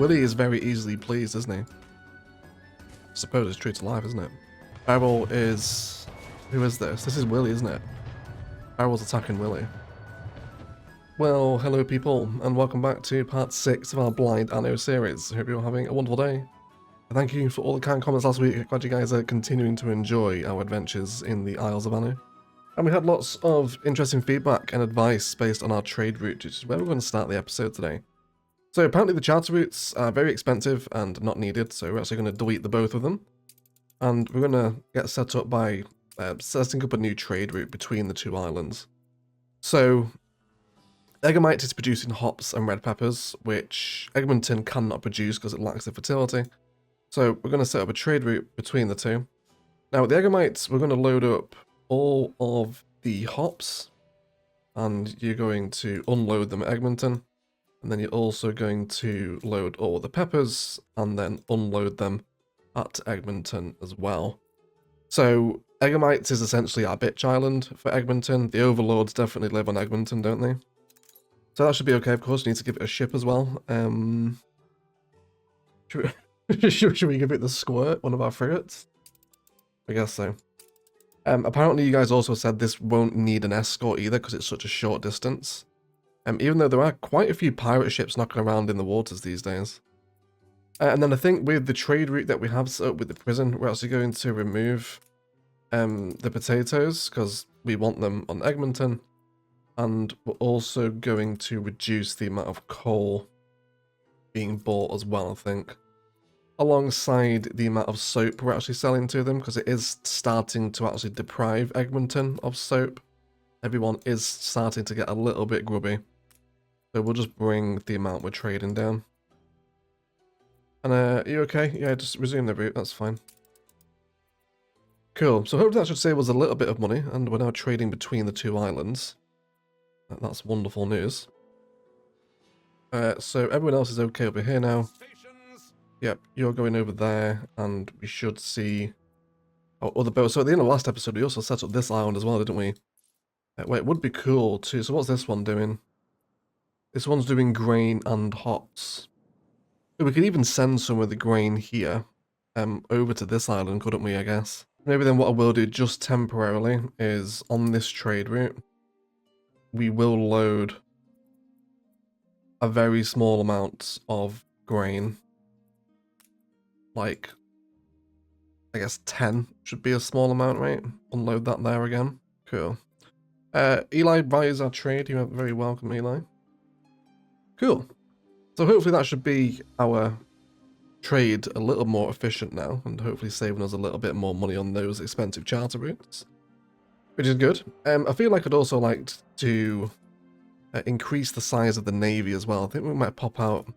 Willie is very easily pleased, isn't he? I suppose it's true to life, isn't it? Beryl is... Who is this? This is Willie, isn't it? Beryl's attacking Willie. Well, hello people, and welcome back to part 6 of our Blind Anno series. Hope you're having a wonderful day. Thank you for all the kind comments last week. Glad you guys are continuing to enjoy our adventures in the Isles of Anno. And we had lots of interesting feedback and advice based on our trade route, which is where we're going to start the episode today. So apparently the charter routes are very expensive and not needed, so we're actually going to delete the both of them. And we're going to get set up by setting up a new trade route between the two islands. So Eggomite is producing hops and red peppers, which Egmonton cannot produce because it lacks the fertility. So we're going to set up a trade route between the two. Now with the Eggomites, we're going to load up all of the hops, and you're going to unload them at Egmonton, and then you're also going to load all the peppers and then unload them at Egmonton as well. So Eggomites is essentially our bitch island for Egmonton. The overlords definitely live on Egmonton, don't they? So that should be okay. Of course, you need to give it a ship as well. Should we give it the Squirt, one of our frigates? I guess so. Apparently you guys also said this won't need an escort either because it's such a short distance. Even though there are quite a few pirate ships knocking around in the waters these days. And then I think with the trade route that we have set up with the prison, we're actually going to remove the potatoes because we want them on Egmonton. And we're also going to reduce the amount of coal being bought as well, I think. Alongside the amount of soap we're actually selling to them, because it is starting to actually deprive Egmonton of soap. Everyone is starting to get a little bit grubby. So we'll just bring the amount we're trading down. And are you okay? Yeah, just resume the route, that's fine. Cool, so hopefully that should save us a little bit of money, and we're now trading between the two islands. That's wonderful news. So everyone else is okay over here now. Yep, you're going over there, and we should see other boats. So at the end of the last episode, we also set up this island as well, didn't we? Wait, it would be cool too. So what's this one doing? This one's doing grain and hops. We could even send some of the grain here over to this island, couldn't we, I guess? Maybe then what I will do just temporarily is on this trade route, we will load a very small amount of grain. Like, I guess 10 should be a small amount, right? Unload that there again. Cool. Eli buys our trade. You're very welcome, Eli. Cool. So hopefully that should be our trade a little more efficient now, and hopefully saving us a little bit more money on those expensive charter routes, which is good. I feel like I'd also like to increase the size of the navy as well. I think we might pop out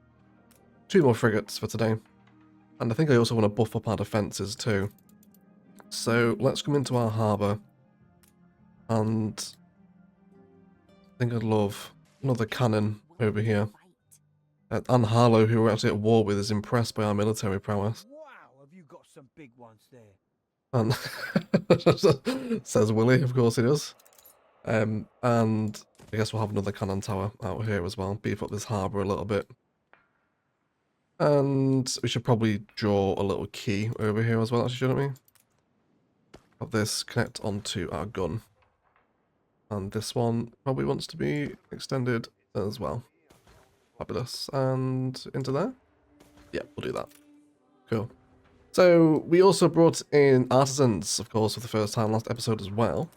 2 more frigates for today. And I think I also want to buff up our defences too. So let's come into our harbour. And I think I'd love another cannon over here. And Harlow, who we're actually at war with, is impressed by our military prowess. Wow, have you got some big ones there? And says Willie, of course he does. And I guess we'll have another cannon tower out here as well. Beef up this harbour a little bit. And we should probably draw a little key over here as well, actually, shouldn't we? Have this connect onto our gun. And this one probably wants to be extended as well. Fabulous. And into there? Yeah, we'll do that. Cool. So we also brought in artisans, of course, for the first time last episode as well.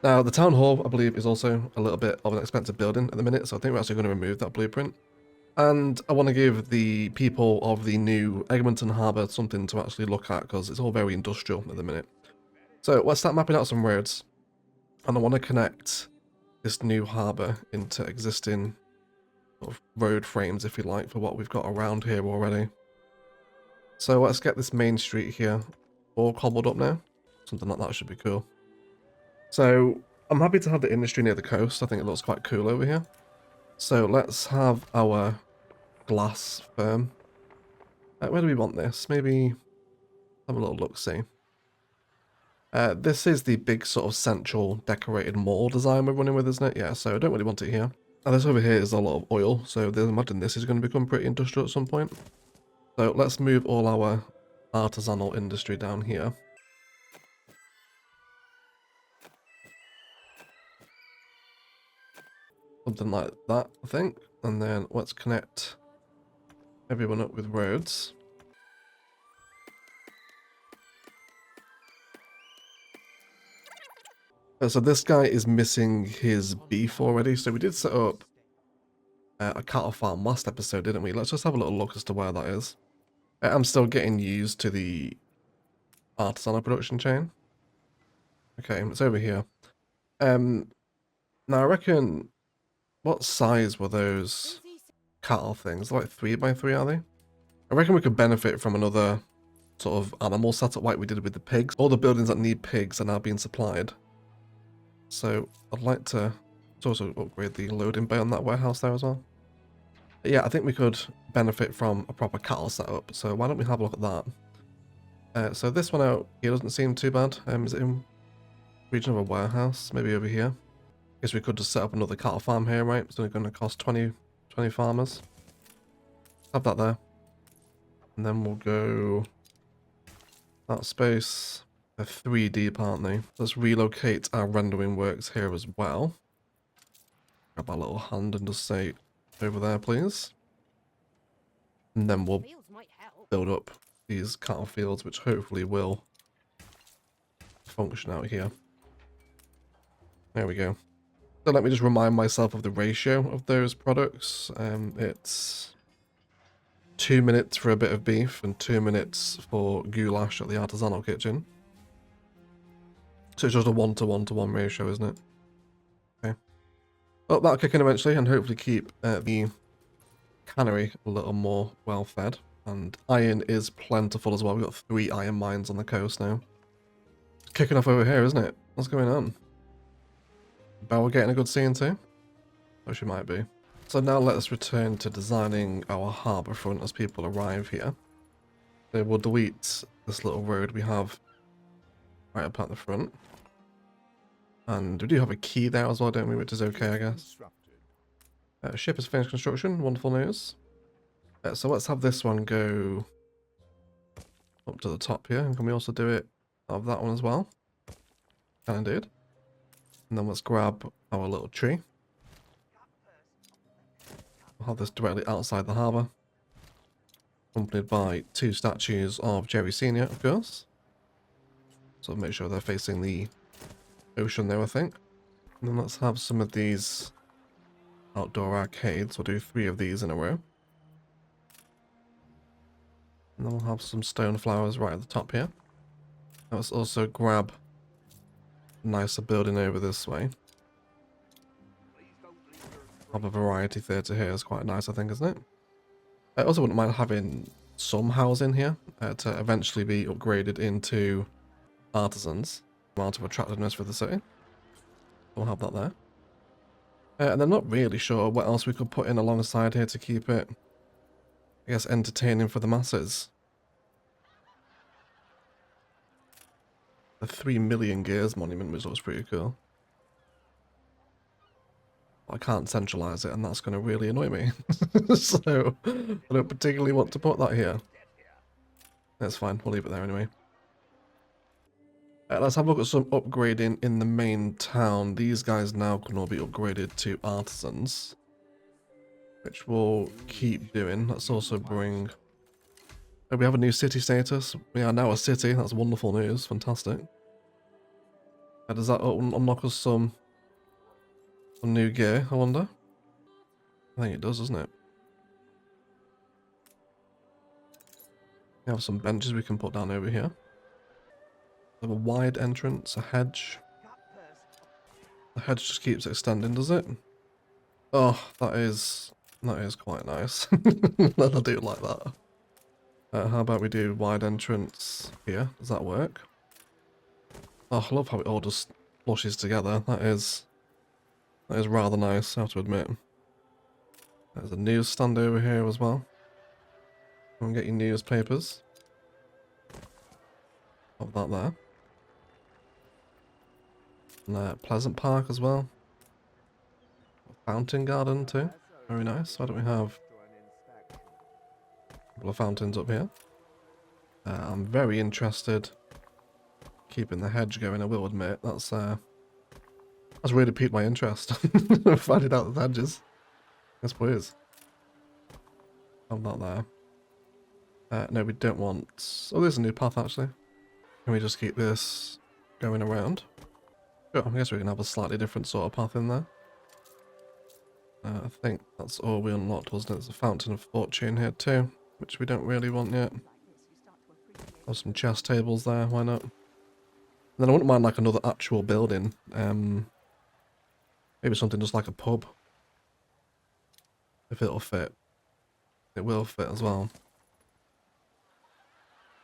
Now, the town hall, I believe, is also a little bit of an expensive building at the minute, so I think we're actually going to remove that blueprint. And I want to give the people of the new Egmonton Harbour something to actually look at, because it's all very industrial at the minute. So let's start mapping out some roads. And I want to connect this new harbour into existing sort of road frames, if you like, for what we've got around here already. So let's get this main street here all cobbled up now. Something like that should be cool. So I'm happy to have the industry near the coast. I think it looks quite cool over here. So let's have our glass firm. Where do we want this? Maybe have a little look-see. This is the big sort of central decorated mall design we're running with, isn't it? Yeah, so I don't really want it here. Now this over here is a lot of oil, so imagine this is going to become pretty industrial at some point. So let's move all our artisanal industry down here. Something like that, I think. And then let's connect everyone up with roads. So this guy is missing his beef already. So we did set up a cattle farm last episode, didn't we? Let's just have a little look as to where that is. I'm still getting used to the artisanal production chain. Okay, it's over here. Now I reckon, what size were those cattle things? Like 3x3, are they? I reckon we could benefit from another sort of animal setup like we did with the pigs. All the buildings that need pigs are now being supplied. So I'd like to also upgrade the loading bay on that warehouse there as well. But yeah, I think we could benefit from a proper cattle setup. So why don't we have a look at that? So this one out here doesn't seem too bad. Is it in region of a warehouse? Maybe over here. Guess we could just set up another cattle farm here, right? It's only going to cost 20 farmers. Have that there. And then we'll go that space. They're 3 deep, aren't they? Let's relocate our rendering works here as well. Grab our little hand and just say over there, please. And then we'll build up these cattle fields, which hopefully will function out here. There we go. So let me just remind myself of the ratio of those products. It's 2 minutes for a bit of beef and 2 minutes for goulash at the artisanal kitchen. So it's just a 1-to-1-to-1 ratio, isn't it? Okay. Well, that'll kick in eventually and hopefully keep the cannery a little more well fed. And iron is plentiful as well. We've got 3 iron mines on the coast now. It's kicking off over here, isn't it? What's going on? Belle getting a good scene too? Oh, she might be. So now let's return to designing our harbour front as people arrive here. So we'll delete this little road we have right up at the front. And we do have a key there as well, don't we? Which is okay, I guess. Ship is finished construction. Wonderful news. So let's have this one go up to the top here. And can we also do it of that one as well? Can indeed. And then let's grab our little tree. We'll have this directly outside the harbour. Accompanied by 2 statues of Jerry Senior, of course. So make sure they're facing the ocean there, I think. And then let's have some of these outdoor arcades. We'll do 3 of these in a row. And then we'll have some stone flowers right at the top here. Let's also grab a nicer building over this way. Have a variety theatre here is quite nice, I think, isn't it? I also wouldn't mind having some housing here to eventually be upgraded into artisans. Amount of attractiveness for the city. We'll have that there. And I'm not really sure what else we could put in alongside here to keep it, I guess, entertaining for the masses. The 3 million gears monument was always pretty cool. I can't centralize it, and that's going to really annoy me. So I don't particularly want to put that here. That's fine, we'll leave it there anyway. Let's have a look at some upgrading in the main town. These guys now can all be upgraded to artisans, which we'll keep doing. Let's also bring... Oh, we have a new city status. We are now a city. That's wonderful news. Fantastic. Does that unlock us some new gear, I wonder? I think it does, doesn't it? We have some benches we can put down over here. We have a wide entrance, a hedge. The hedge just keeps extending, does it? Oh, that is quite nice. I do like that. How about we do wide entrance here? Does that work? Oh, I love how it all just flushes together. That is rather nice, I have to admit. There's a newsstand over here as well. Come and get your newspapers. Have that there. And Pleasant Park as well. fountain garden too. Very nice. Why don't we have a couple of fountains up here? I'm very interested keeping the hedge going, I will admit. That's really piqued my interest. Finding out the hedges. Yes, please. I'm not there. No, we don't want... Oh, there's a new path, actually. Can we just keep this going around? Sure, I guess we can have a slightly different sort of path in there. I think that's all we unlocked, wasn't it? There's a fountain of fortune here too, which we don't really want yet. Have some chest tables there, why not? And then I wouldn't mind like another actual building. Maybe something just like a pub. If it'll fit. It will fit as well.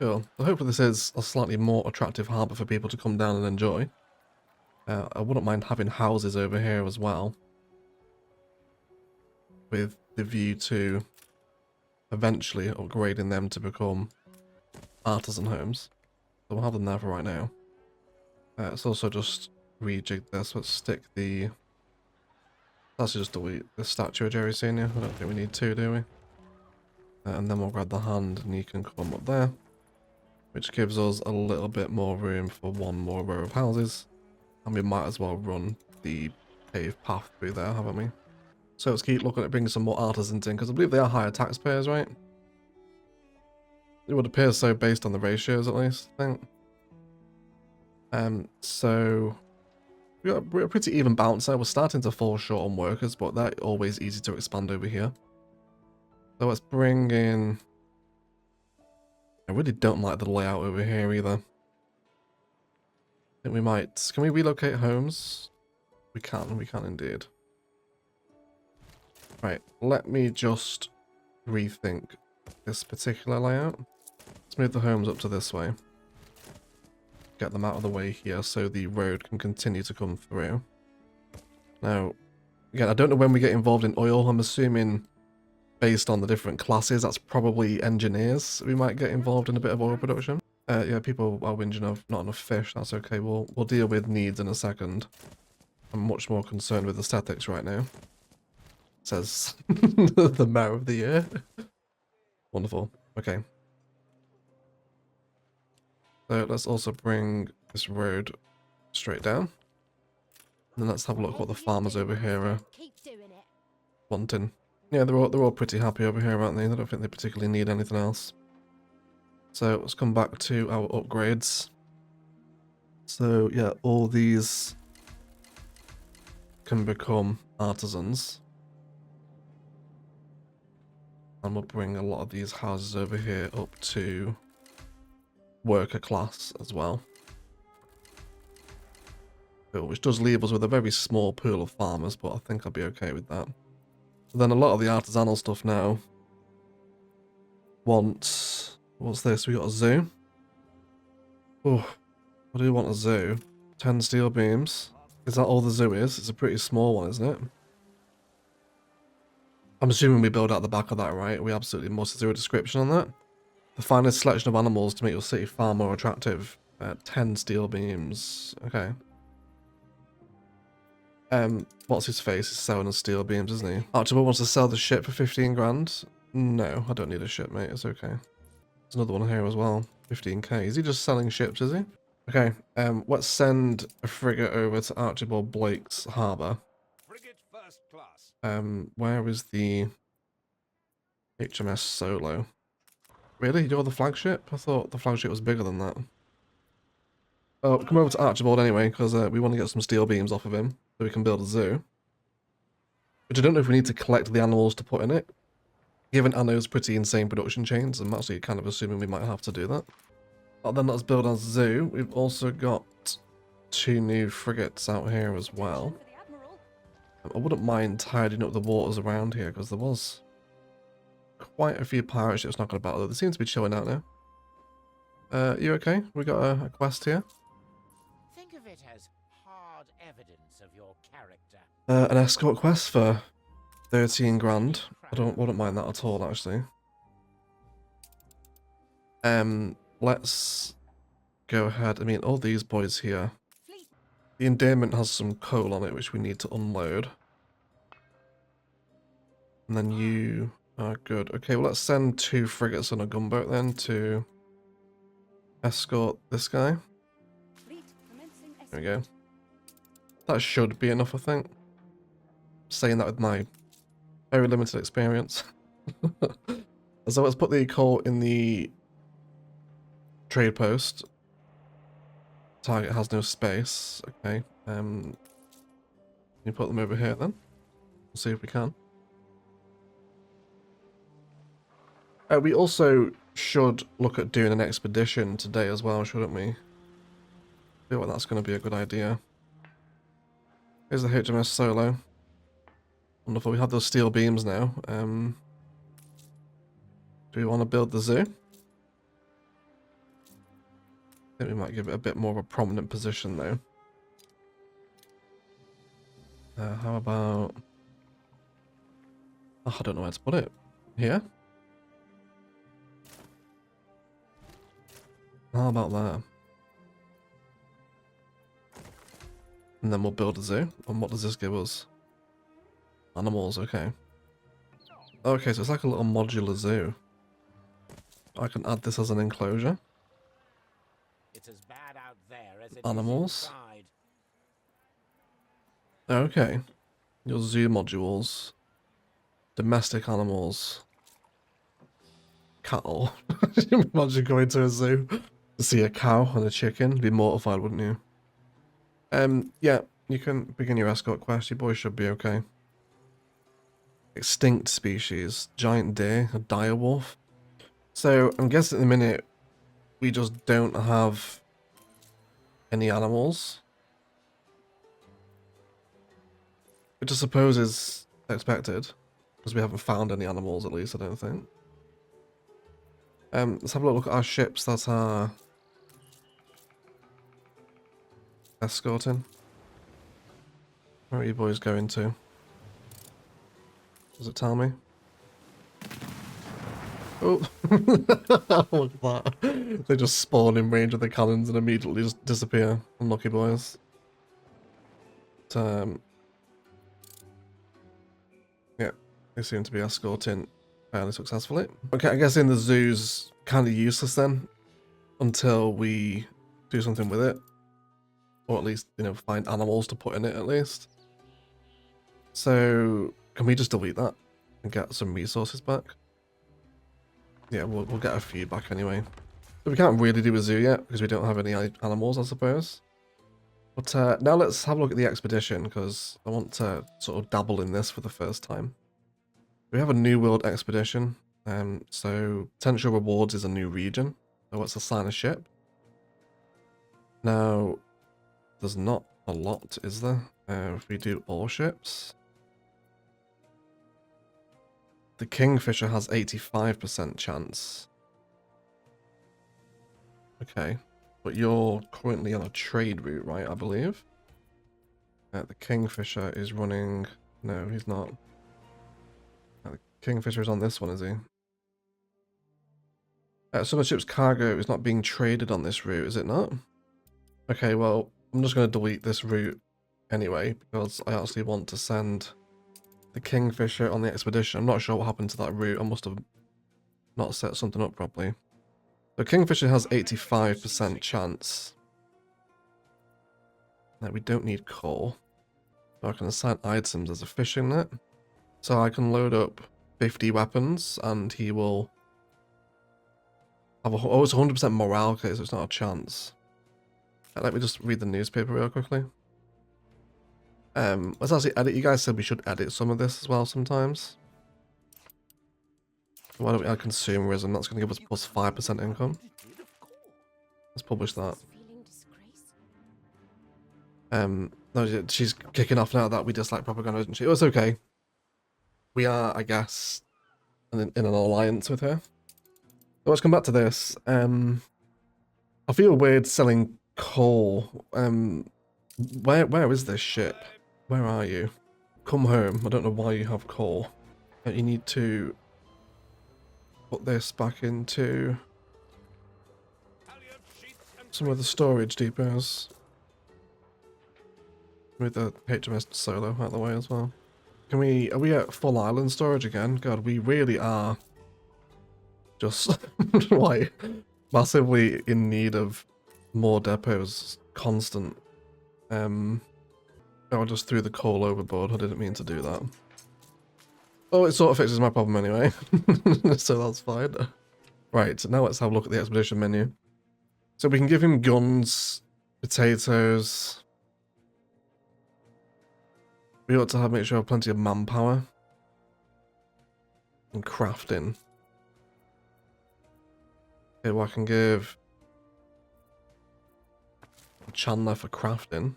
Cool. So hopefully this is a slightly more attractive harbour for people to come down and enjoy. I wouldn't mind having houses over here as well. With the view to eventually upgrading them to become artisan homes. So we'll have them there for right now. Let's also just rejig this. Let's stick the... Let's just delete the statue of Jerry Senior. I don't think we need two, do we? And then we'll grab the hand and you can come up there. Which gives us a little bit more room for one more row of houses. And we might as well run the paved path through there, haven't we? So let's keep looking at bringing some more artisans in, because I believe they are higher taxpayers, right? It would appear so based on the ratios, at least, I think. So we're a pretty even balance there. We're starting to fall short on workers, but they're always easy to expand over here. So let's bring in... I really don't like the layout over here either. I think we might... Can we relocate homes? We can indeed. Right, let me just rethink this particular layout. Let's move the homes up to this way. Get them out of the way here so the road can continue to come through. Now, again, I don't know when we get involved in oil. I'm assuming based on the different classes, that's probably engineers. We might get involved in a bit of oil production. Yeah, people are whinging of not enough fish. That's okay. We'll deal with needs in a second. I'm much more concerned with aesthetics right now. Says the mayor of the year. Wonderful. Okay. So let's also bring this road straight down. And then let's have a look what the farmers over here are wanting. Yeah, they're all pretty happy over here, aren't they? I don't think they particularly need anything else. So let's come back to our upgrades. So yeah, all these can become artisans. And we'll bring a lot of these houses over here up to worker class as well. Which does leave us with a very small pool of farmers, but I think I'll be okay with that. But then a lot of the artisanal stuff now wants... What's this? We got a zoo. Oh, I do want a zoo. 10 steel beams. Is that all the zoo is? It's a pretty small one, isn't it? I'm assuming we build out the back of that, right? We absolutely must. Is there a description on that? The finest selection of animals to make your city far more attractive. 10 steel beams. Okay. What's his face? He's selling us steel beams, isn't he? Archibald wants to sell the ship for 15 grand. No, I don't need a ship, mate. It's okay. There's another one here as well. 15k. Is he just selling ships, is he? Okay. Let's send a frigate over to Archibald Blake's harbour. Frigate first class. Where is the HMS Solo? Really? You're the flagship? I thought the flagship was bigger than that. Oh, come over to Archibald anyway, because we want to get some steel beams off of him, so we can build a zoo. Which I don't know if we need to collect the animals to put in it. Given Anno's pretty insane production chains, I'm actually kind of assuming we might have to do that. But then let's build our zoo. We've also got 2 new frigates out here as well. I wouldn't mind tidying up the waters around here, because there was quite a few pirate ships not going to battle. They seem to be chilling out now. You okay? We got a quest here. Think of it as hard evidence of your character. An escort quest for 13 grand. I wouldn't mind that at all, actually. Let's go ahead. I mean, all these boys here. The endearment has some coal on it, which we need to unload. And then you are good. Okay, well let's send 2 frigates and a gunboat then to escort this guy. There we go. That should be enough, I think. Saying that with my very limited experience. So let's put the coal in the trade post. Target has no space. Okay. You put them over here then. We'll see if we can. We also should look at doing an expedition today as well, shouldn't we? I feel like that's going to be a good idea. Here's the HMS Solo. Wonderful, we have those steel beams now. Do we want to build the zoo? I think we might give it a bit more of a prominent position though. How about... Oh, I don't know where to put it. Here? How about that? And then we'll build a zoo. And what does this give us? Animals, okay. Okay, so it's like a little modular zoo. I can add this as an enclosure. It's as bad out there as it Animals. is inside. Okay. Your zoo modules. Domestic animals. Cattle. Imagine going to a zoo to see a cow and a chicken. You'd be mortified, wouldn't you? Yeah, you can begin your escort quest. Your boys should be okay. Extinct species. Giant deer. A dire wolf. So, I'm guessing at the minute, we just don't have any animals. Which I suppose is expected. Because we haven't found any animals, at least, I don't think. Let's have a look at our ships that are escorting. Where are you boys going to? Does it tell me? Oh, look at that. They just spawn in range of the cannons and immediately just disappear. Unlucky boys. But, yeah, they seem to be escorting fairly successfully. Okay, I guess in the zoo's kind of useless then, until we do something with it. Or at least, you know, find animals to put in it at least. So, can we just delete that and get some resources back? Yeah, we'll get a few back anyway. But we can't really do a zoo yet because we don't have any animals, I suppose. But now let's have a look at the expedition because I want to sort of dabble in this for the first time. We have a New World expedition. So potential rewards is a new region. So let's assign a ship. Now, there's not a lot, is there? If we do all ships. The Kingfisher has 85% chance. Okay. But you're currently on a trade route, right, I believe? The Kingfisher is running... No, he's not. The Kingfisher is on this one, is he? Some of the ship's cargo is not being traded on this route, is it not? Okay, well, I'm just going to delete this route anyway, because I actually want to send the Kingfisher on the expedition. I'm not sure what happened to that route. I must have not set something up properly. The Kingfisher has 85% chance. Now, we don't need coal. So I can assign items as a fishing net. So I can load up 50 weapons and he will have a... Oh, it's 100% morale, okay, so it's not a chance. Let me just read the newspaper real quickly. Let's actually edit. You guys said we should edit some of this as well sometimes. Why don't we add consumerism? That's going to give us plus 5% income. Let's publish that. No, she's kicking off now that we dislike propaganda, isn't she? Oh, it's okay. We are, I guess, in an alliance with her. So let's come back to this. I feel weird selling coal. Where is this ship? Where are you? Come home. I don't know why you have coal. You need to put this back into some of the storage depots. With the HMS Solo out of the way as well. Are we at full island storage again? God, we really are just like massively in need of more depots. Constant. I just threw the coal overboard. I didn't mean to do that. Oh, it sort of fixes my problem anyway. So that's fine. Right, now let's have a look at the expedition menu. So we can give him guns, potatoes. We ought to make sure we have plenty of manpower. And crafting. Okay, well I can give Chandler for crafting.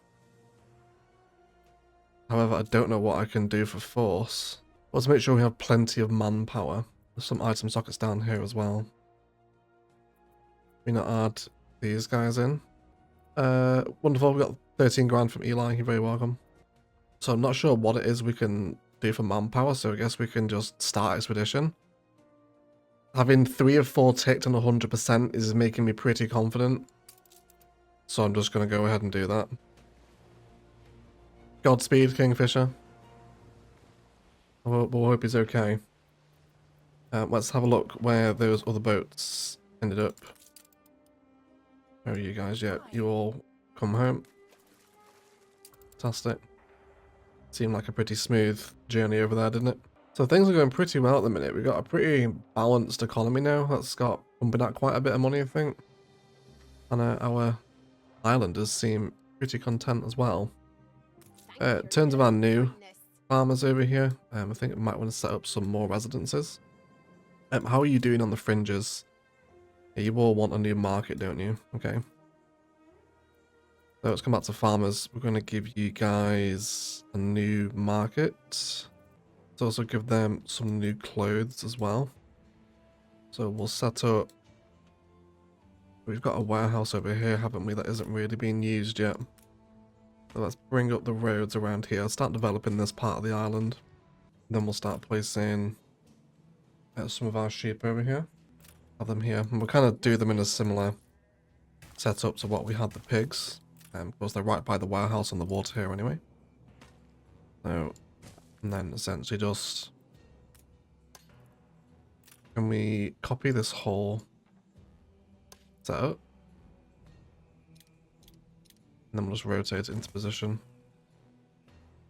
However, I don't know what I can do for force. Let's make sure we have plenty of manpower. There's some item sockets down here as well. We not add these guys in. Wonderful, we got 13 grand from Eli, you're very welcome. So I'm not sure what it is we can do for manpower, so I guess we can just start expedition. Having 3 of 4 ticked and 100% is making me pretty confident. So I'm just going to go ahead and do that. Godspeed, Kingfisher. We'll hope he's okay. Let's have a look where those other boats ended up. Where are you guys? Yeah, you all come home. Fantastic. Seemed like a pretty smooth journey over there, didn't it? So things are going pretty well at the minute. We've got a pretty balanced economy now. That's got pumping out quite a bit of money, I think. And our islanders seem pretty content as well. In terms of our new farmers over here, I think we might want to set up some more residences. How are you doing on the fringes? Yeah, you all want a new market, don't you? Okay. So let's come back to farmers. We're going to give you guys a new market. Let's also give them some new clothes as well. So we'll set up... We've got a warehouse over here, haven't we, that isn't really being used yet. So let's bring up the roads around here. Start developing this part of the island. Then we'll start placing some of our sheep over here. Have them here. And we'll kind of do them in a similar setup to what we had the pigs. Of course, they're right by the warehouse on the water here anyway. So, and then essentially just... Can we copy this whole setup? And then we'll just rotate it into position.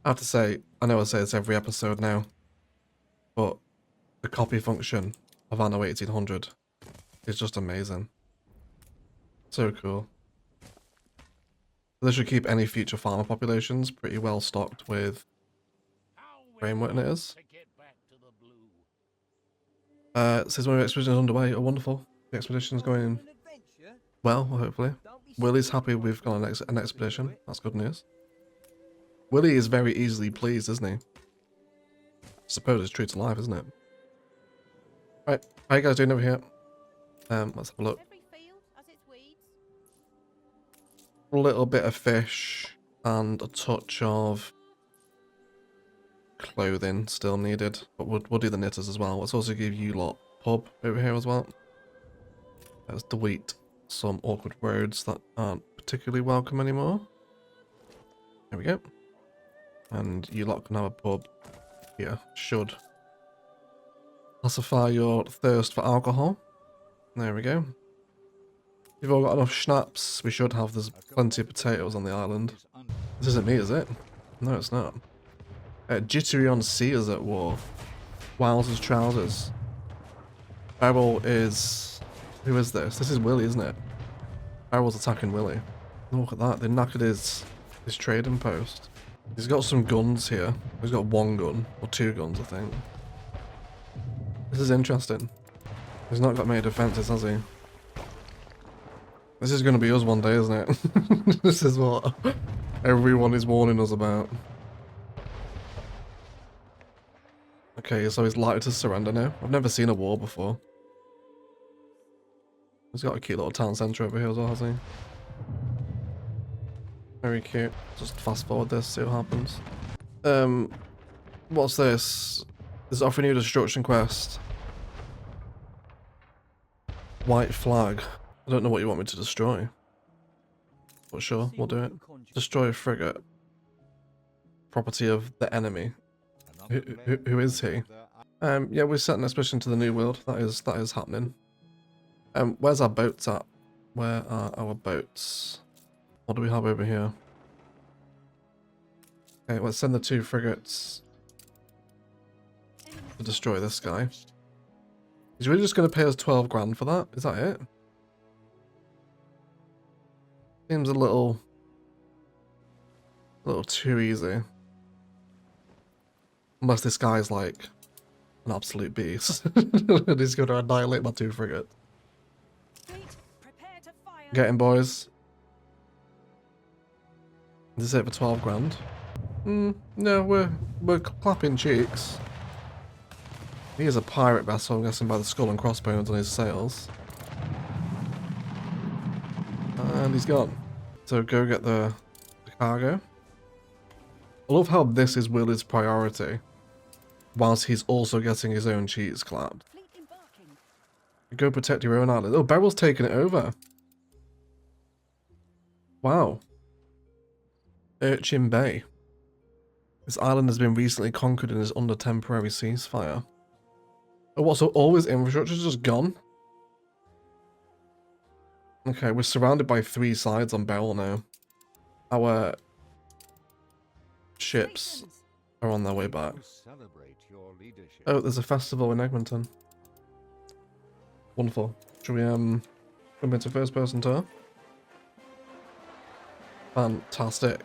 I have to say, I know I say this every episode now, but the copy function of Anno 1800 is just amazing. So cool. This should keep any future farmer populations pretty well stocked with framework it is. Says one of the expedition is underway. Oh, wonderful. The expedition is going well, hopefully. Willie's happy we've got an expedition. That's good news. Willie is very easily pleased, isn't he? I suppose it's true to life, isn't it? Right, how you guys doing over here? Let's have a look. A little bit of fish and a touch of clothing still needed, but we'll do the knitters as well. Let's also give you lot pub over here as well. Let's delete some awkward roads that aren't particularly welcome anymore. There we go. And you lot can have a pub here. Should pacify your thirst for alcohol. There we go. You've all got enough schnapps. We should have. There's plenty of potatoes on the island. This isn't me, is it? No, it's not. Jittery on sea is at war. Wowzers trousers. Beryl is... Who is this? This is Willie, isn't it? Beryl's attacking Willie. Look at that. They knackered his trading post. He's got some guns here. He's got 1 gun. Or 2 guns, I think. This is interesting. He's not got many defenses, has he? This is going to be us one day, isn't it? This is what everyone is warning us about. Okay, so he's likely to surrender now. I've never seen a war before. He's got a cute little town centre over here as well, has he? Very cute. Just fast forward this, see what happens. What's this? This is offering you a destruction quest. White flag. I don't know what you want me to destroy. But sure, we'll do it. Destroy a frigate. Property of the enemy. Who is he? Yeah, we're setting expedition to the New World. That is happening. Where's our boats at? Where are our boats? What do we have over here? Okay, let's send the 2 frigates to destroy this guy. He's really just going to pay us 12 grand for that? Is that it? Seems a little too easy. Unless this guy's like an absolute beast. And he's going to annihilate my 2 frigates. Get him, boys. This is it for 12 grand. No, we're clapping cheeks. He is a pirate vessel, I'm guessing by the skull and crossbones on his sails. And he's gone. So go get the cargo. I love how this is Willie's priority, whilst he's also getting his own cheeks clapped. Go protect your own island. Oh, Beryl's taking it over. Wow. Urchin Bay. This island has been recently conquered and is under temporary ceasefire. Oh, what, so all his infrastructure is just gone? Okay, we're surrounded by 3 sides on Beryl now. Our ships are on their way back. Oh, there's a festival in Egmonton. Wonderful. Should we jump into first person tour? Fantastic.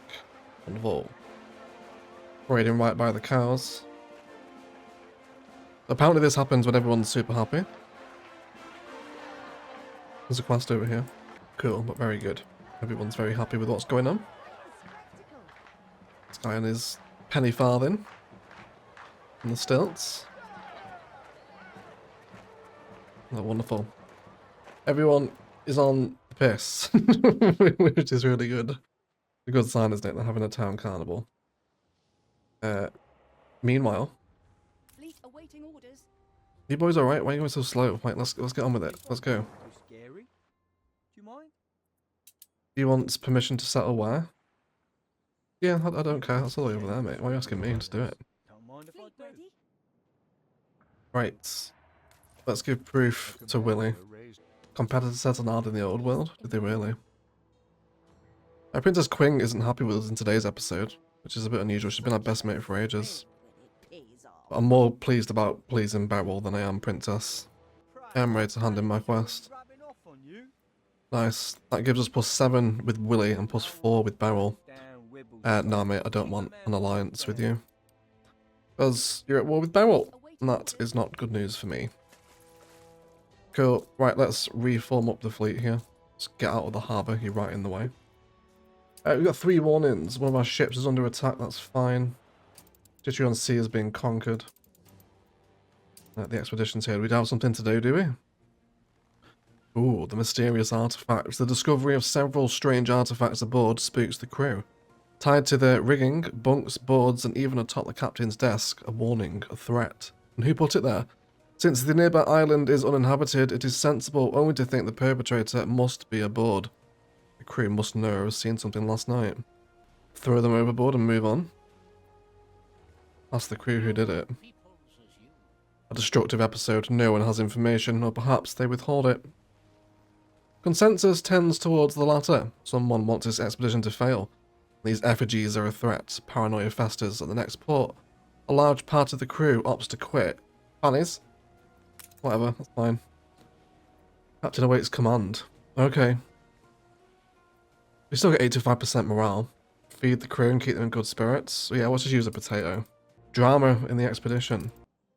Wonderful. Raiding right by the cows. Apparently this happens when everyone's super happy. There's a quest over here. Cool, but very good. Everyone's very happy with what's going on. This guy and his penny farthing. On the stilts. Oh, wonderful. Everyone is on the piss. Which is really good. A good sign, isn't it? They're having a town carnival. Meanwhile, you boys alright? Why are you going so slow? Right, let's get on with it. Let's go. Scary? Do you mind? He wants permission to settle where? Yeah, I don't care. That's all the way over there, mate. Why are you asking me to do it? Don't mind if I do. Right. Let's give proof to Willie. Competitors settled hard in the old world? Did they really? Princess Queen isn't happy with us in today's episode, which is a bit unusual. She's been our best mate for ages. But I'm more pleased about pleasing Beryl than I am Princess. I am ready to hand in my quest. Nice. That gives us +7 with Willie and +4 with Beryl. Nah, mate, I don't want an alliance with you. Because you're at war with Beryl, and that is not good news for me. Cool. Right, let's reform up the fleet here. Let's get out of the harbour. You're right in the way. We've got 3 warnings. One of our ships is under attack. That's fine. Jittery on sea is being conquered. The expedition's here. We don't have something to do we? Ooh, the mysterious artifacts. The discovery of several strange artifacts aboard spooks the crew. Tied to the rigging, bunks, boards, and even atop the captain's desk, a warning, a threat. And who put it there? Since the nearby island is uninhabited, it is sensible only to think the perpetrator must be aboard. The crew must know have seen something last night. Throw them overboard and move on. That's the crew who did it. A destructive episode, no one has information, or perhaps they withhold it. Consensus tends towards the latter. Someone wants this expedition to fail. These effigies are a threat. Paranoia festers at the next port. A large part of the crew opts to quit. Fannies? Whatever, that's fine. Captain awaits command. Okay. We still get 85% morale. Feed the crew and keep them in good spirits. So yeah, let's just use a potato. Drama in the expedition.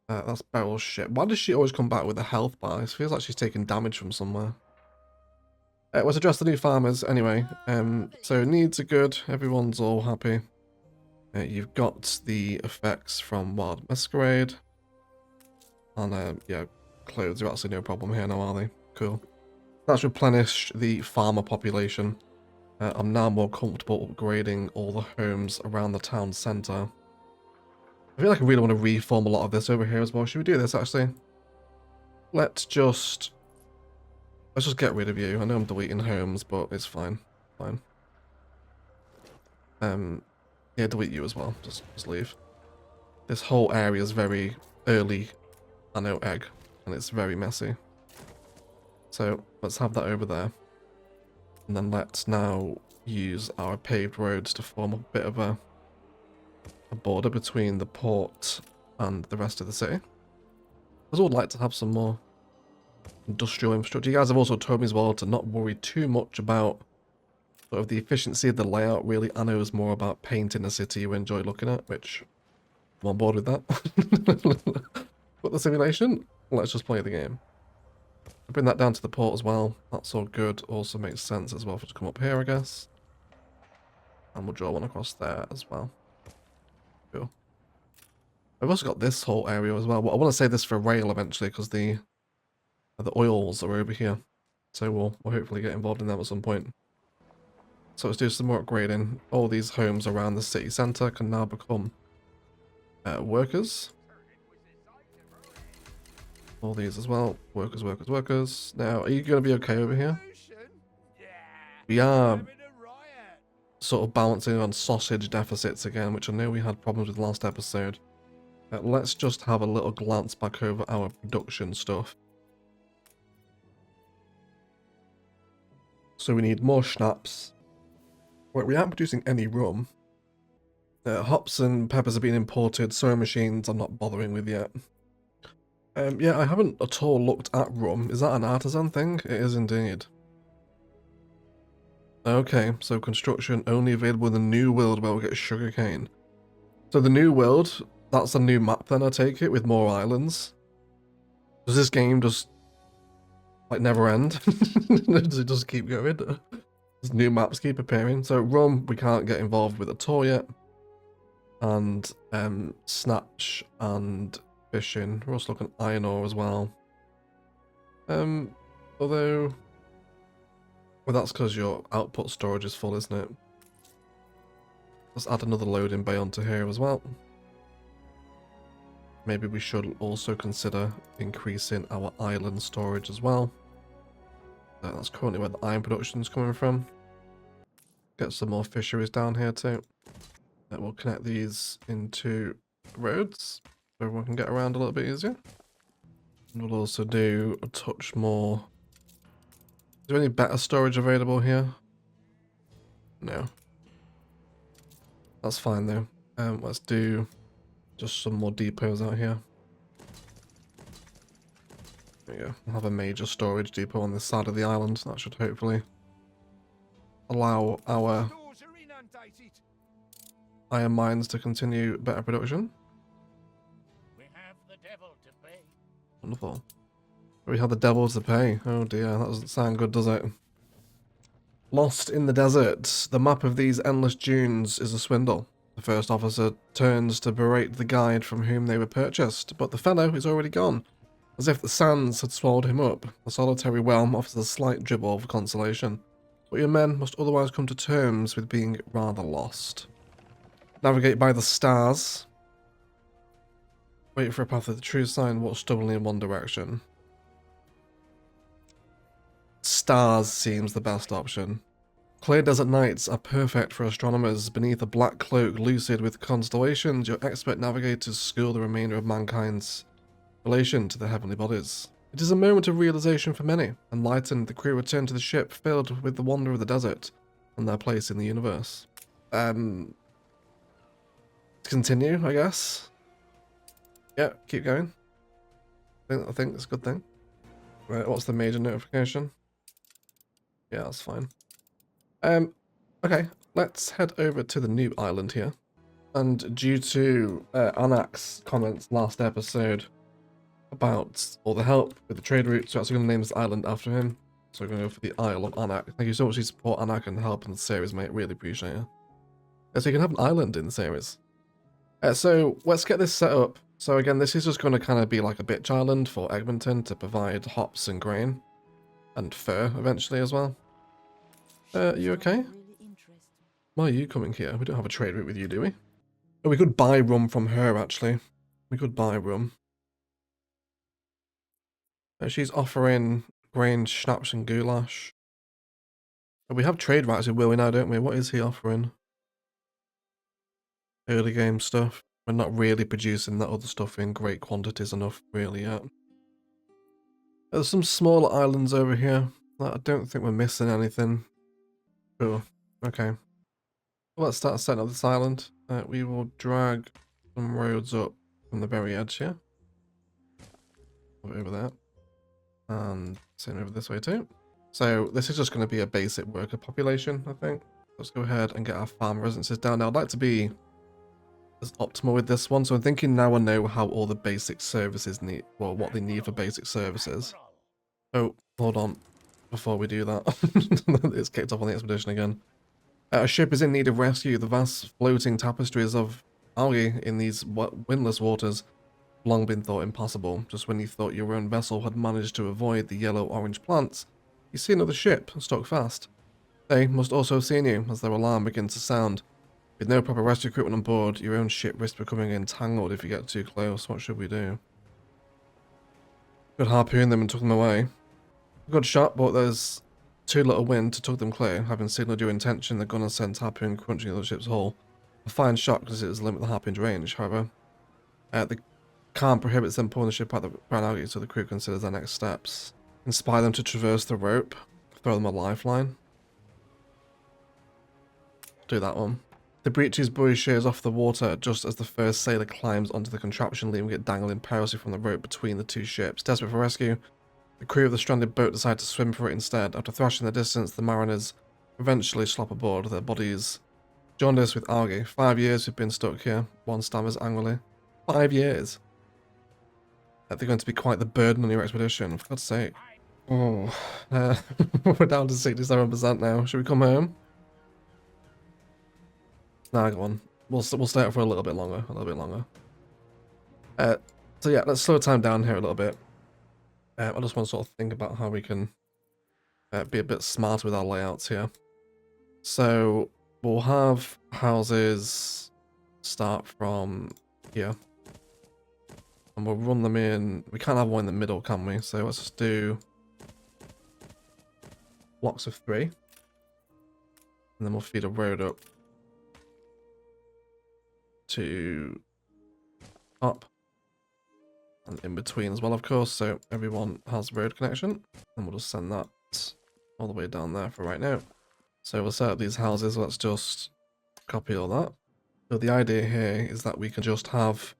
That's Beryl's shit. Why does she always come back with a health bar? It feels like she's taking damage from somewhere. Let's address the new farmers anyway. So needs are good. Everyone's all happy. You've got the effects from Wild Masquerade. And yeah, clothes are actually no problem here now, are they? Cool. That's replenished the farmer population. I'm now more comfortable upgrading all the homes around the town centre. I feel like I really want to reform a lot of this over here as well. Should we do this actually? Let's just get rid of you. I know I'm deleting homes, but it's fine. Fine. Yeah, delete you as well. Just leave. This whole area is very early Anno egg, and it's very messy. So let's have that over there. And then let's now use our paved roads to form a bit of a border between the port and the rest of the city. I would like to have some more industrial infrastructure. You guys have also told me as well to not worry too much about sort of the efficiency of the layout. Really, Anno is more about painting a city you enjoy looking at, which I'm on board with that. But the simulation, let's just play the game. Bring that down to the port as well. That's all good. Also makes sense as well for it to come up here, I guess. And we'll draw one across there as well. Cool. I've also got this whole area as well. I want to say this for rail eventually because the oils are over here. So we'll hopefully get involved in them at some point. So let's do some more upgrading. All these homes around the city centre can now become workers. All these as well. Workers, workers, workers. Now, are you going to be okay over here? We are sort of balancing on sausage deficits again, which I know we had problems with last episode. Let's just have a little glance back over our production stuff. So we need more schnapps. Wait, we aren't producing any rum. Hops and peppers are being imported. Sewing machines I'm not bothering with yet. Yeah, I haven't at all looked at rum. Is that an artisan thing? It is indeed. Okay, so construction only available in the New World where we'll get sugarcane. So the New World, that's a new map then, I take it, with more islands. Does this game just, like, never end? Does it just keep going? Does new maps keep appearing? So rum, we can't get involved with at all yet. And snatch and fishing. We're also looking at iron ore as well. Although, well, that's because your output storage is full, isn't it? Let's add another loading bay onto here as well. Maybe we should also consider increasing our island storage as well. That's currently where the iron production is coming from. Get some more fisheries down here too. Then we'll connect these into roads so everyone can get around a little bit easier. And we'll also do a touch more. Is there any better storage available here? No. That's fine though. Let's do just some more depots out here. There you go. We'll have a major storage depot on this side of the island. That should hopefully allow our iron mines to continue better production. We have the devil to pay. Wonderful. We have the devil to pay. Oh dear, that doesn't sound good, does it? Lost in the desert. The map of these endless dunes is a swindle. The first officer turns to berate the guide from whom they were purchased, but the fellow is already gone. As if the sands had swallowed him up, the solitary realm offers a slight dribble of consolation. But your men must otherwise come to terms with being rather lost. Navigate by the stars. Wait for a path of the true sign, walk stubbornly in one direction. Stars seems the best option. Clear desert nights are perfect for astronomers. Beneath a black cloak lucid with constellations, your expert navigators school the remainder of mankind's relation to the heavenly bodies. It is a moment of realization for many. Enlightened, the crew return to the ship filled with the wonder of the desert and their place in the universe. Continue, I guess. Yeah, keep going. I think that's a good thing. Right, what's the major notification? Yeah, that's fine. Okay, let's head over to the new island here. And due to Anak's comments last episode about all the help with the trade routes, we're actually going to name this island after him. So we're going to go for the Isle of Anak. Thank you so much for your support, Anak, and help in the series, mate. Really appreciate it. So you can have an island in the series. So let's get this set up. So again, this is just going to kind of be like a bitch island for Egmonton to provide hops and grain. And fur eventually as well. You okay? Why are you coming here? We don't have a trade route with you, do we? Oh, we could buy rum from her, actually. We could buy rum. She's offering grain, schnapps, and goulash. We have trade rights with Willie now, don't we? What is he offering? Early game stuff. We're not really producing that other stuff in great quantities enough really yet. There's some smaller islands over here. I don't think we're missing anything. Oh, okay. Well, let's start setting up this island. We will drag some roads up from the very edge here. Over there. And same over this way too. So this is just going to be a basic worker population, I think. Let's go ahead and get our farm residences down. Now I'd like to be as optimal with this one. So I'm thinking now I know how all the basic services need, well, what they need for basic services. Oh, hold on. Before we do that, it's kicked off on the expedition again. A ship is in need of rescue. The vast floating tapestries of algae in these windless waters have long been thought impossible. Just when you thought your own vessel had managed to avoid the yellow-orange plants, you see another ship stuck fast. They must also have seen you as their alarm begins to sound. With no proper rescue equipment on board, your own ship risks becoming entangled if you get too close. What should we do? Could harpoon them and tuck them away. Good shot, but there's too little wind to tug them clear. Having signalled your intention, the gunner sends harpoon crunching the other ship's hull. A fine shot because it is limit the harpoon's range, however. The calm prohibits them pulling the ship out the brown algae, so the crew considers their next steps. Inspire them to traverse the rope. Throw them a lifeline. Do that one. The breech's buoy shears off the water just as the first sailor climbs onto the contraption, leaving it dangling perilously from the rope between the two ships. Desperate for rescue, the crew of the stranded boat decide to swim for it instead. After thrashing the distance, the mariners eventually slop aboard, their bodies jaundiced with algae. 5 years we've been stuck here, one stammers angrily. 5 years? They're going to be quite the burden on your expedition, for God's sake. Oh, we're down to 67% now. Should we come home? Nah, go on. We'll stay out for a little bit longer. So yeah, let's slow time down here a little bit. I just want to sort of think about how we can be a bit smarter with our layouts here. So we'll have houses start from here. And we'll run them in. We can't have one in the middle, can we? So let's just do blocks of 3. And then we'll feed a road up to up. And in between as well, of course, so everyone has road connection. And we'll just send that all the way down there for right now. So we'll set up these houses. Let's just copy all that. So the idea here is that we can just have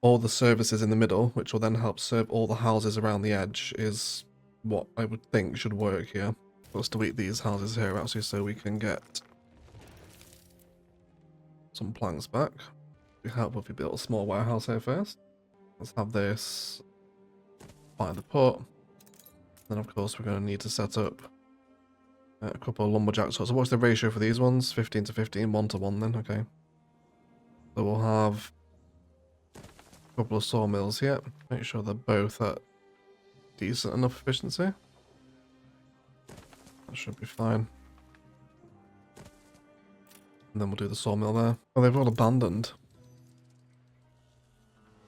all the services in the middle, which will then help serve all the houses around the edge, is what I would think should work here. Let's delete these houses here actually so we can get some planks back. It'd help if we built a small warehouse here first. Let's have this by the port. Then of course we're going to need to set up a couple of lumberjacks. So what's the ratio for these ones? 15 to 15, 1 to 1 then, okay. So we'll have a couple of sawmills here. Make sure they're both at decent enough efficiency. That should be fine. And then we'll do the sawmill there. Oh, they've all abandoned.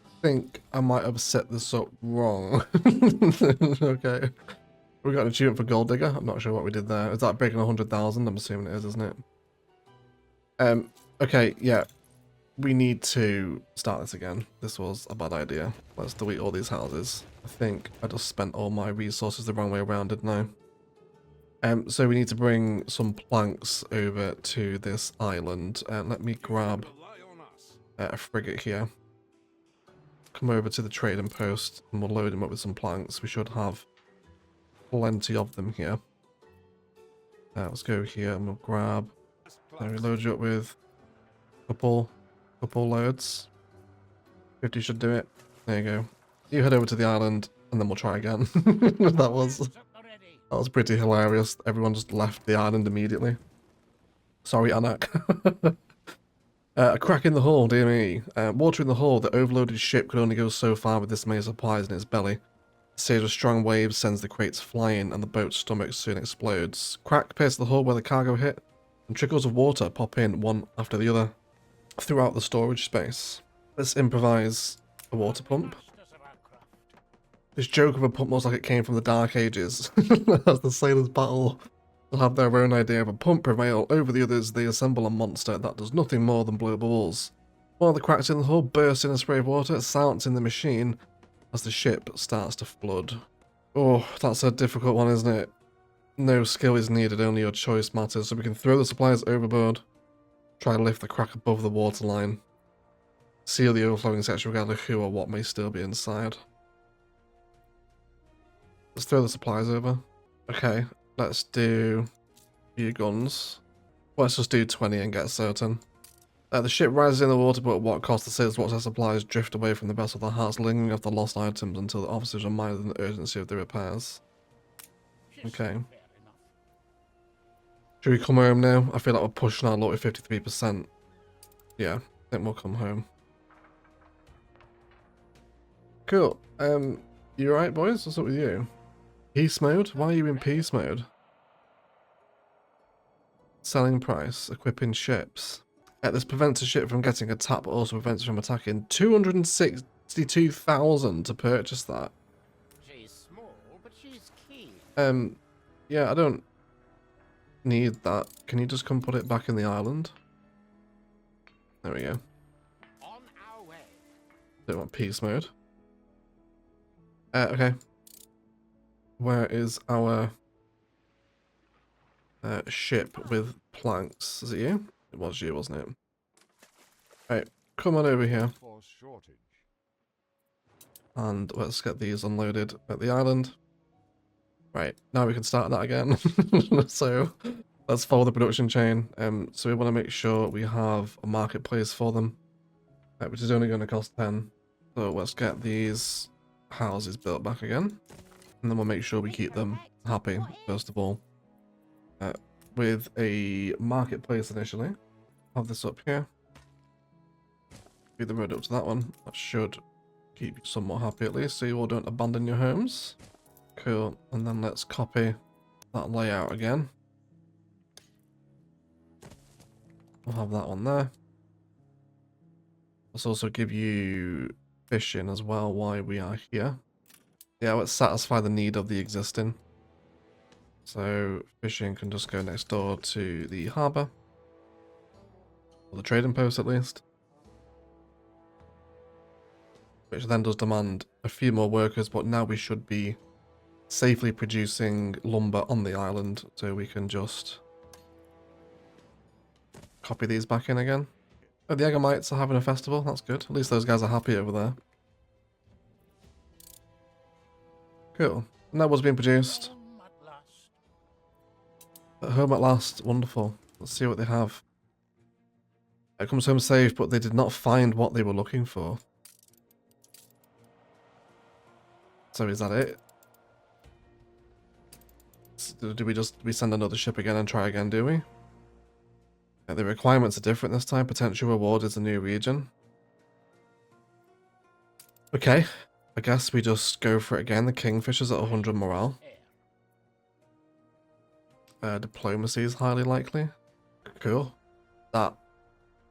I think I might have set this up wrong. Okay. We got an achievement for Gold Digger. I'm not sure what we did there. Is that breaking 100,000? I'm assuming it is, isn't it? Okay, yeah. We need to start this again. This was a bad idea. Let's delete all these houses. I think I just spent all my resources the wrong way around, didn't I? So we need to bring some planks over to this island. Let me grab a frigate here. Come over to the trading post and we'll load them up with some planks. We should have plenty of them here. Let's go here and we'll grab. There we load you up with a couple loads. 50 should do it. There you go. You head over to the island and then we'll try again. That was pretty hilarious. Everyone just left the island immediately. Sorry, Anak. A crack in the hull, dear me. Water in the hull. The overloaded ship could only go so far with this many supplies in its belly. A series of strong waves sends the crates flying and the boat's stomach soon explodes. Crack pierces the hull where the cargo hit, and trickles of water pop in one after the other throughout the storage space. Let's improvise a water pump. This joke of a pump looks like it came from the Dark Ages. As the sailors battle They'll have their own idea of a pump prevail over the others. They assemble a monster that does nothing more than blow bubbles. One of the cracks in the hull bursts in a spray of water, silencing the machine as the ship starts to flood. Oh, that's a difficult one, isn't it? No skill is needed, only your choice matters. So we can throw the supplies overboard, try to lift the crack above the waterline, seal the overflowing section regardless of who or what may still be inside. Let's throw the supplies over. Okay, let's do a few guns. Let's just do 20 and get certain. The ship rises in the water, but at what cost? The sailors watch their supplies drift away from the vessel, their hearts lingering after lost items until the officers are reminded of the urgency of the repairs. Okay. Should we come home now? I feel like we're pushing our luck with 53%. Yeah, I think we'll come home. Cool. You alright, boys? What's up with you? Peace mode? Why are you in peace mode? Selling price. Equipping ships. This prevents a ship from getting attacked, but also prevents it from attacking. 262,000 to purchase that. She's small, but she's keen. Yeah, I don't need that. Can you just come put it back in the island? There we go. On our way. Don't want peace mode. Okay. Where is our ship with planks? Is it you? It was you, wasn't it? Right, come on over here. And let's get these unloaded at the island. Right, now we can start that again. So let's follow the production chain. So we want to make sure we have a marketplace for them, which is only going to cost 10. So let's get these houses built back again. And then we'll make sure we keep them happy, first of all. With a marketplace initially. Have this up here. Be the road up to that one. That should keep you somewhat happy at least, so you all don't abandon your homes. Cool. And then let's copy that layout again. We'll have that one there. Let's also give you fishing as well while we are here. Yeah, let's satisfy the need of the existing. So fishing can just go next door to the harbour. Or the trading post at least. Which then does demand a few more workers, but now we should be safely producing lumber on the island, so we can just copy these back in again. Oh, the Eggamites are having a festival, that's good. At least those guys are happy over there. Cool. And that was being produced. Home at last. At home at last, wonderful. Let's see what they have. It comes home safe, but they did not find what they were looking for. So is that it? Do we send another ship again and try again, do we? Yeah, the requirements are different this time. Potential reward is a new region. Okay, I guess we just go for it again. The Kingfisher's at 100 morale. Diplomacy is highly likely. Cool. That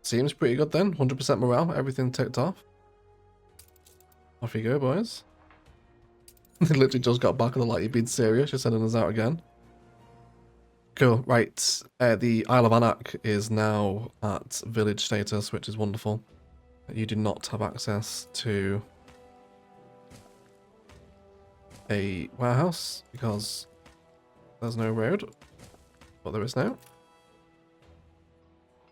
seems pretty good then. 100% morale, everything ticked off. Off you go, boys. They literally just got back and they're like, you've been serious, you're sending us out again. Cool, right. The Isle of Anak is now at village status, which is wonderful. You do not have access to a warehouse because there's no road, but there is now.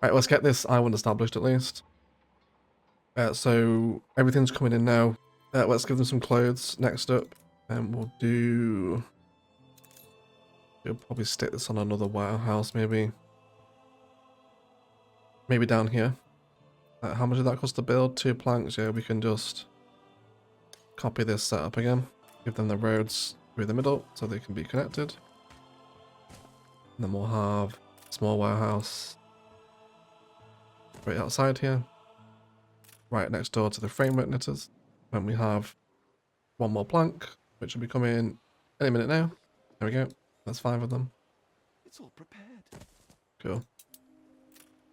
Right, let's get this island established at least. So everything's coming in now. Let's give them some clothes next up. And we'll do... We'll probably stick this on another warehouse, maybe. Maybe down here. How much did that cost to build? 2 planks. Yeah, we can just copy this setup again. Give them the roads through the middle so they can be connected. And then we'll have a small warehouse right outside here. Right next door to the framework knitters. And we have 1 more plank, which will be coming any minute now. There we go. That's 5 of them. It's all prepared. Cool.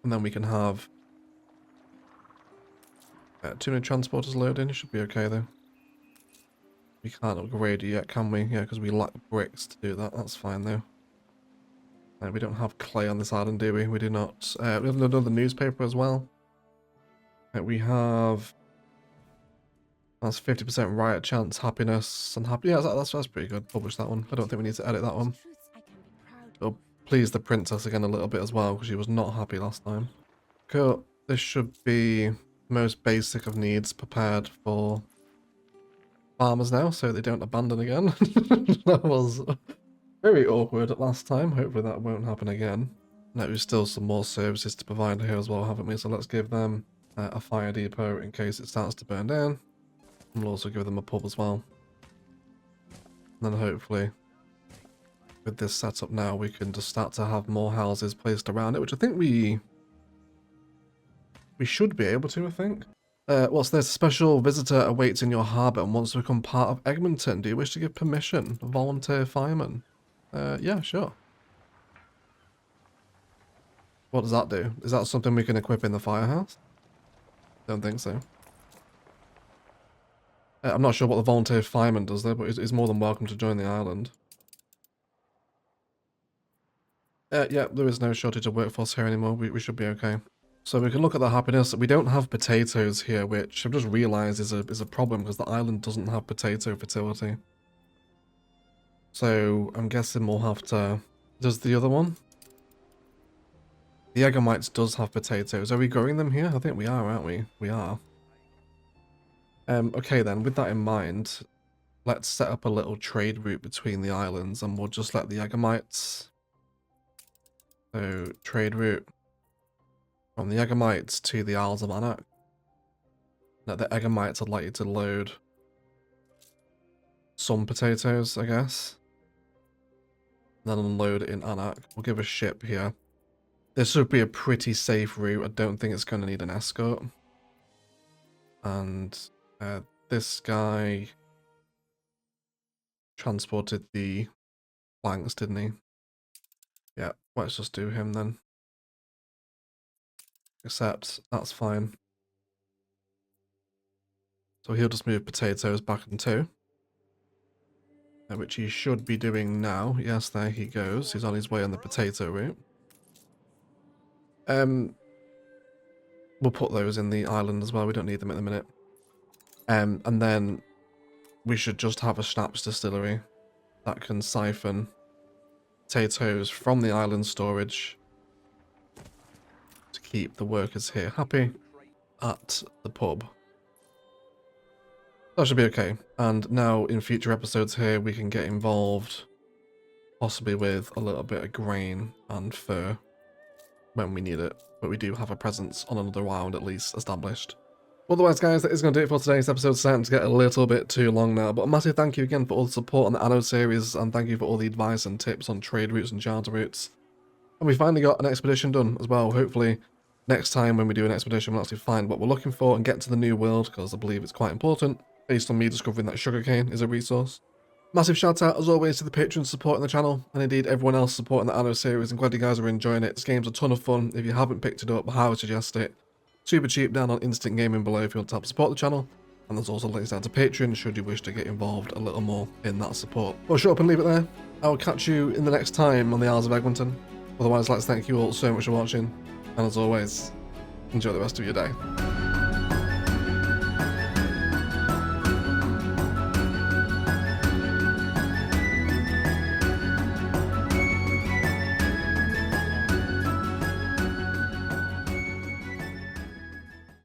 And then we can have 2 new transporters loading. Should be okay though. We can't upgrade it yet, can we? Yeah, because we lack bricks to do that. That's fine though. We don't have clay on this island, do we? We do not. We have another newspaper as well. We have... That's 50% riot chance, happiness, and happy. Yeah, that's pretty good. Publish that one. I don't think we need to edit that one. It'll please the princess again a little bit as well, because she was not happy last time. Cool. This should be most basic of needs prepared for farmers now, so they don't abandon again. That was very awkward last time. Hopefully that won't happen again. Now we've still some more services to provide here as well, haven't we? So let's give them a fire depot in case it starts to burn down. We'll also give them a pub as well. And then hopefully, with this setup now, we can just start to have more houses placed around it, which I think we should be able to, I think. What's this? A special visitor awaits in your harbour and wants to become part of Egmonton. Do you wish to give permission? A volunteer fireman. Yeah, sure. What does that do? Is that something we can equip in the firehouse? Don't think so. I'm not sure what the volunteer fireman does there, but he's more than welcome to join the island. Yeah, there is no shortage of workforce here anymore. We should be okay. So we can look at the happiness. We don't have potatoes here, which I've just realised is a problem because the island doesn't have potato fertility. So I'm guessing we'll have to... Does the other one? The Egomites does have potatoes. Are we growing them here? I think we are, aren't we? We are. Okay then, with that in mind, let's set up a little trade route between the islands and we'll just let the Egomites... So, trade route from the Egomites to the Isles of Anno. Now the Egomites would like you to load some potatoes, I guess. Then unload it in Anak. We'll give a ship here. This should be a pretty safe route. I don't think it's going to need an escort. And this guy transported the planks, didn't he? Yeah, let's just do him then. Except that's fine. So he'll just move potatoes back in two. Which he should be doing now. Yes, there he goes. He's on his way on the potato route. We'll put those in the island as well. We don't need them at the minute. And then we should just have a schnapps distillery that can siphon potatoes from the island storage to keep the workers here happy at the pub. That should be okay. And now in future episodes here, we can get involved possibly with a little bit of grain and fur when we need it. But we do have a presence on another island at least established. Otherwise, guys, that is going to do it for today's episode. It's starting to get a little bit too long now. But a massive thank you again for all the support on the Anno series. And thank you for all the advice and tips on trade routes and charter routes. And we finally got an expedition done as well. Hopefully, next time when we do an expedition, we'll actually find what we're looking for and get to the new world. Because I believe it's quite important, based on me discovering that sugarcane is a resource. Massive shout out, as always, to the patrons supporting the channel, and indeed everyone else supporting the Anno series. I'm glad you guys are enjoying it. This game's a ton of fun. If you haven't picked it up, I highly suggest it. Super cheap down on Instant Gaming below if you want to help support the channel. And there's also links down to Patreon should you wish to get involved a little more in that support. Well, shut up and leave it there. I will catch you in the next time on the Isles of Egmonton. Otherwise, let's thank you all so much for watching. And as always, enjoy the rest of your day.